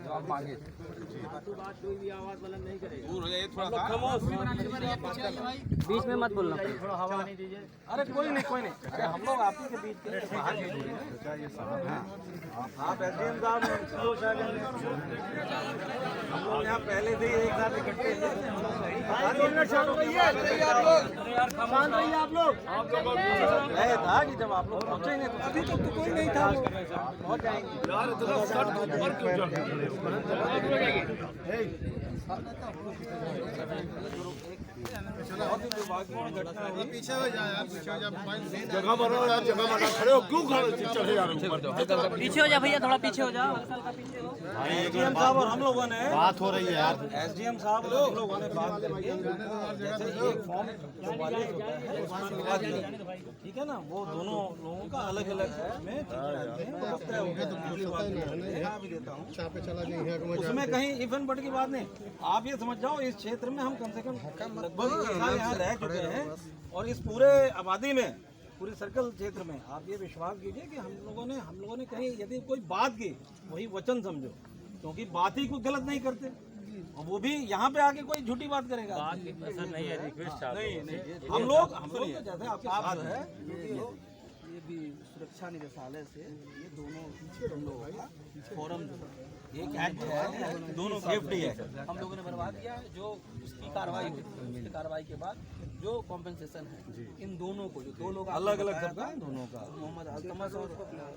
जो आप मांगे थे। बात कोई भी आवाज बुलंद नहीं करेगा। दूर हो जाइए थोड़ा सा। बीच में मत बोलना, थोड़ा हवा नहीं दीजिए। अरे कोई नहीं हम लोग आप ही के बीच के बाहर हैं। आप एसडीएम साहब हम लोग यहाँ पहले से ही एक साथ इकट्ठे थे। था कि जब आप लोग पहुँचेंगे तो अभी तक तो कोई नहीं था, पहुँच जाएंगे। पीछे हो जा यार, पीछे हो जा, जगह बनो यार, जगह बना, खड़े हो क्यों चढ़े जा रहे हो? पीछे हो जा भैया, थोड़ा पीछे हो जा। एसडीएम साहब और हम लोगों ने बात हो रही है यार। एसडीएम साहब और हम लोगों ने बात करके जैसे एक फॉर्म ठीक है ना, वो दोनों लोगों का अलग अलग है। मैं उसमें कहीं इफन बट की बात नहीं। आप ये समझ जाओ, इस क्षेत्र में हम कम से कम लगभग यहाँ रह चुके हैं और इस पूरे आबादी में, पूरे सर्कल क्षेत्र में आप ये विश्वास कीजिए कि हम लोगों ने कहीं यदि कोई बात की, वही वचन समझो, क्योंकि बात ही कोई गलत नहीं करते। और वो भी यहाँ पे आके कोई झूठी बात करेगा नहीं है। रिक्वेस्ट नहीं हम लोग जैसे आपके साथ है, ये भी सुरक्षा निदेशालय से ये दोनों लोगों का फोरम जो एक एक्ट है, दोनों सेफ्टी है, हम लोगों ने बनवा दिया। जो उसकी कार्रवाई हुई, उसकी कार्रवाई के बाद जो कॉम्पेंसेशन है इन दोनों को, जो दो लोग अलग अलग सबका, दोनों का, मोहम्मद अल्तमस और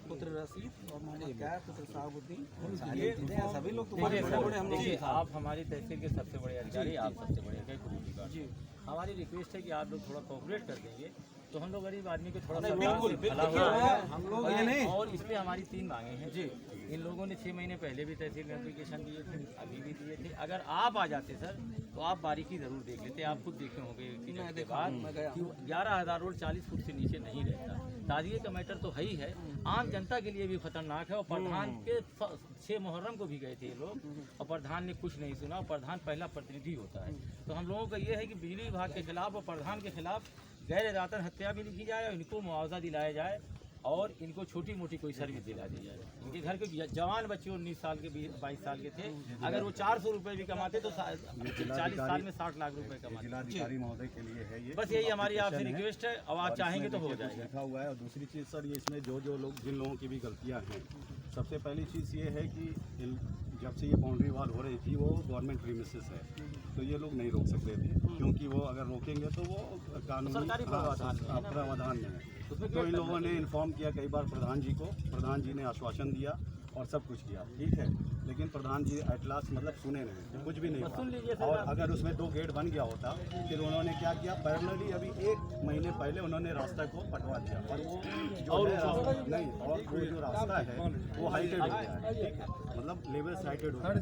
पुत्र रशीद और मोहम्मद कैफ पुत्र साहबुद्दीन, ये सभी लोग तुम्हारे बड़े हम लोग। आप हमारी तहसील के सबसे बड़े अधिकारी, आप सबसे बड़े जी। हमारी रिक्वेस्ट है कि आप लोग थोड़ा कोऑपरेट कर देंगे तो हम लोग गरीब आदमी को थोड़ा बिल्कुल हम लोग ये नहीं। और इसलिए हमारी 3 मांगे हैं जी। इन लोगों ने 6 महीने पहले भी तहसील में एप्लीकेशन दिए थे, अभी भी दिए थे। अगर आप आ जाते सर तो आप बारीकी जरूर देख लेते। आप खुद देखे होंगे कि 11,000 रोड 40 फुट से नीचे नहीं रहता। ताजिए का मैटर तो है ही है, आम जनता के लिए भी खतरनाक है। और प्रधान के 6 मुहर्रम को भी गए थे ये लोग और प्रधान ने कुछ नहीं सुना। प्रधान पहला प्रतिनिधि होता है। तो हम लोगों का ये है कि बिजली विभाग के खिलाफ और प्रधान के खिलाफ गैर इरादतन हत्या भी लिखी जाए और इनको मुआवजा दिलाया जाए और इनको छोटी मोटी कोई सर्विस दिला दी जाए। इनके घर के जवान बच्चे 19 साल के 22 साल के थे, अगर वो 400 रुपये भी कमाते तो 40 साल में 60 लाख रुपए कमाते। जिलाधिकारी महोदय के लिए है ये, बस यही हमारी आपसे रिक्वेस्ट है। अब आप चाहेंगे तो हो जाएगा। लिखा हुआ है। और दूसरी चीज़ सर, ये इसमें जो लोग, जिन लोगों की भी गलतियाँ हैं, सबसे पहली चीज़ ये है कि जब से ये बाउंड्री वॉल हो रही थी वो गवर्नमेंट प्रीमिसेस है, तो ये लोग नहीं रोक सकते थे, क्योंकि वो अगर रोकेंगे तो वो कानूनी प्रावधान में है। तो इन लोगों ने इन्फॉर्म किया कई बार प्रधान जी को, प्रधान जी ने आश्वासन दिया और सब कुछ किया, ठीक है, लेकिन प्रधान जी एट लास्ट मतलब सुने नहीं, कुछ भी नहीं हुआ। और अगर उसमें 2 गेट बन गया होता, फिर उन्होंने क्या किया, पैरेलली अभी 1 महीने पहले उन्होंने रास्ता को पटवा दिया और वो जो नहीं, और वो जो रास्ता है वो हाइटेड हो गया है, ठीक है, मतलब लेवल साइटेड हो गया।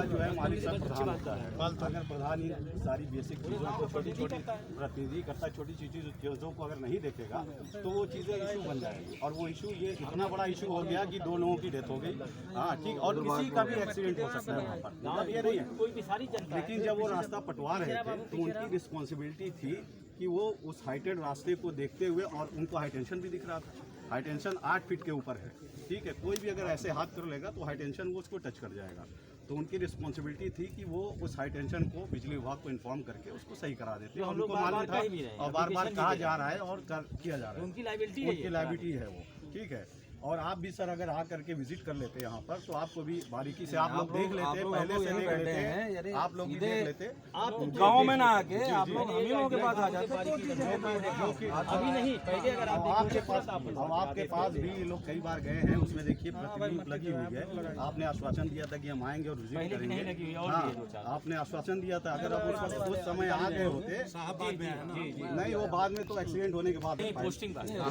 जो है मालिक सब प्रधान होता है। अगर प्रधान ही सारी बेसिक चीज़ों को छोटी छोटी प्रतिनिधि करता, छोटी चीज़ों को अगर नहीं देखेगा तो वो चीज़ें इशू बन जाएगी। और वो इशू ये इतना बड़ा इशू हो गया कि 2 लोगों की डेथ हो गई, हाँ ठीक, और किसी का भी एक्सीडेंट हो सकता है वहाँ पर, ये नहीं है कोई भी सारी जनता। लेकिन जब वो रास्ता पटवा रहे थे तो उनकी रिस्पॉन्सिबिलिटी थी कि वो उस हाइटेड रास्ते को देखते हुए, और उनको हाई टेंशन भी दिख रहा था, हाई टेंशन 8 फीट के ऊपर है, ठीक है, कोई भी अगर ऐसे हाथ कर लेगा तो हाई टेंशन वो उसको टच कर जाएगा। तो उनकी रिस्पॉन्सिबिलिटी थी कि वो उस हाई टेंशन को बिजली विभाग को इन्फॉर्म करके उसको सही करा देते। हम लोग मालूम था और बार-बार कहा जा रहा है और किया जा रहा है, उनकी लायबिलिटी है वो, ठीक है। और आप भी सर अगर आ करके विजिट कर लेते यहाँ पर तो आपको भी बारीकी से आप लोग देख लेते, पहले से नहीं बैठे हैं, आप लोग भी देख लेते। आप गांव में ना आके आप लोग हम लोगों के पास आ जाते, अभी नहीं, पहले अगर आपके पास भी ये लोग कई बार गए हैं, उसमें देखिए प्रतिबंध लगी हुई है। आपने आश्वासन दिया था कि हम आएंगे और विजिट करेंगे, हाँ आपने आश्वासन दिया था। अगर आप उस समय आ गए होते, नहीं वो बाद में तो एक्सीडेंट होने के बाद पोस्टिंग अच्छा